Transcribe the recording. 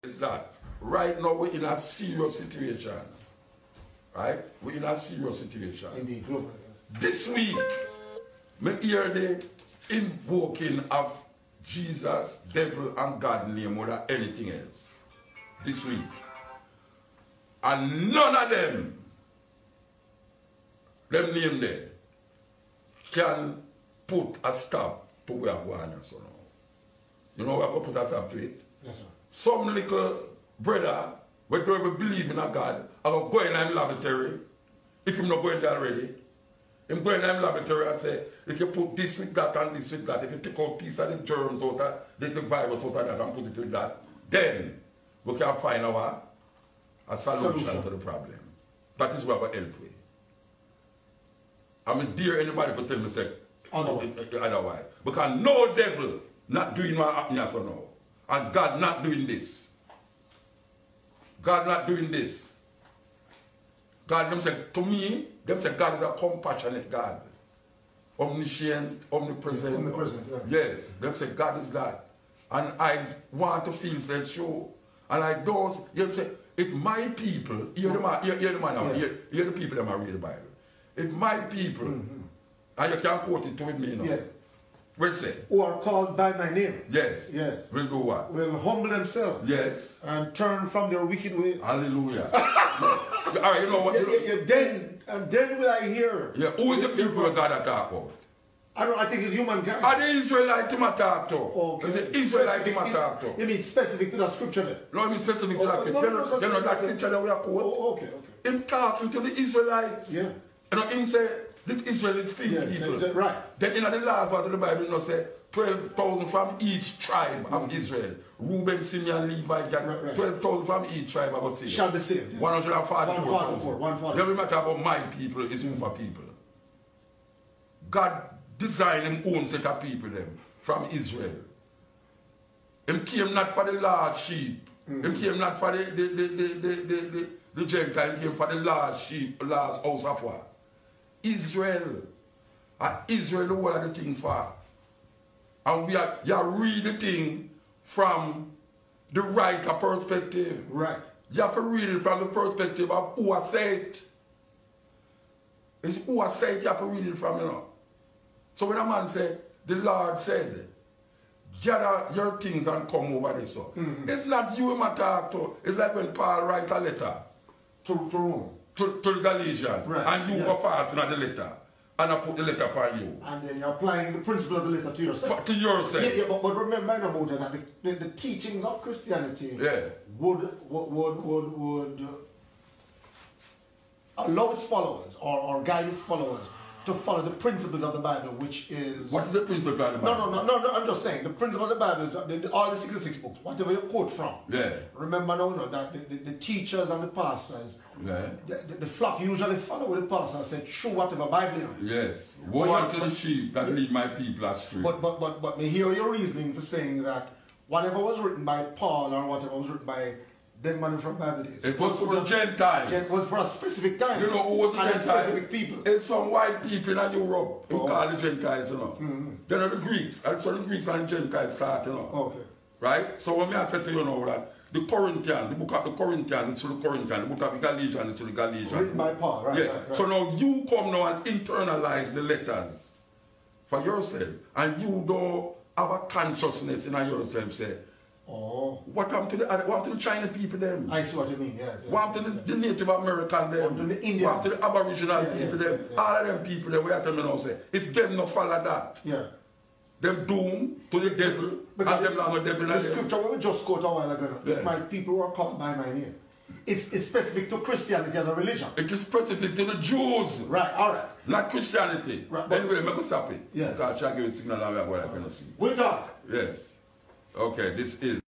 is that right now we're in a serious situation. Right? We're in a serious situation. Indeed. This week, me hear the invoking of Jesus, devil, and God name more than anything else. This week. And none of them name there, can put a stop to where we're going so now. You know what we put a stop to it? Yes, sir. Some little brother, we don't even believe in a God, I will go in the laboratory. If he's not going there already, him go in the laboratory and say, if you put this with that and this with that, if you take out a piece of the germs out of the virus out of that and put it with that, then we can find a solution to the problem. That is what we help with. I mean, dare anybody to tell me say otherwise. Because no devil not doing what happening so now. And God not doing this. God not doing this. God, them say, to me, them say God is a compassionate God. Omniscient, omnipresent. Omnipresent, yeah. Yes, them say God is God. And I want to feel so sure. And I don't, you say, if my people, hear the man now, hear the people that read the Bible. If my people, and you can quote it with me now. Yeah. What say? Who are called by my name. Yes. Yes. Will do what? Will humble themselves. Yes. And turn from their wicked way. Hallelujah. All right, you know what? Then will I hear. Yeah, who is the people of God that talk about? I think it's humankind. Are the Israelites him talk to? Okay. Is the Israelite him talk to? You mean specific to the scripture then? No, I mean specific to that scripture. They're not that scripture that we are quote. Oh, okay. Him talking to the Israelites. Yeah. You know, him say, the Israelites feed people. Right. Then in the last part of the Bible, you know, say, 12,000 from each tribe of Israel. Reuben, Simeon, Levi, Jack. 12,000 from each tribe of Israel. Shall be saved. Yeah. 144,000. Doesn't matter about my people, it's for people. God designed him own set of people them from Israel. Him came not for the large sheep. Him came not for the Gentile, he came for the large sheep, large house of war. Israel. And Israel, what are the thing for? And you read the thing from the right perspective. Right. You have to read it from the perspective of who has said it. It's who has said it, you have to read it from, you know. So when a man said, the Lord said, gather your things and come over this. So. It's not you him talk to. It's like when Paul writes a letter. To Rome. To the Galatians. Right. And you go fasting at the letter. And I put the letter for you. And then you're applying the principle of the letter to yourself. To yourself. Yeah, but remember about that the teachings of Christianity would allow its followers or guide its followers to follow the principles of the Bible, which is... What is the principle of the Bible? No, I'm just saying, the principle of the Bible is all the 66 books, whatever you quote from. Yeah. Remember now that the teachers and the pastors, the flock usually follow what the pastor said, true whatever Bible. Yes. Woe unto the sheep that lead my people astray. But me hear your reasoning for saying that whatever was written by Paul or whatever was written by them man from Bible days. It was for the Gentiles. It was for a specific time. You know who was the and Gentiles? Specific people. It's some white people in Europe who call the Gentiles, you know. Then are the Greeks. And so the Greeks and Gentiles start, you know. Okay. Right? So when I say to you now that the Corinthians, the book of the Corinthians, it's to the Corinthians, the book of the Galatians, it's to the Galatians. Written by Paul, right? Yeah. Right. So now you come now and internalize the letters for yourself. And you don't have a consciousness in yourself, say, what happened to the Chinese people then? I see what you mean, yes. What happened to the Native American them? What happened to the Indians? What happened to the Aboriginal people them? Yeah. All of them people them, we have to know, say, if them not follow that, them doomed to the devil, because and them not devil. The scripture we just quote a while ago, if my people were called by my name, it's specific to Christianity as a religion. It is specific to the Jews. Right, all right. Not Christianity. Right, anyway, make us stop it. Yeah. Because I give you a signal and we're going to see. We'll talk. Yes. Okay, this is.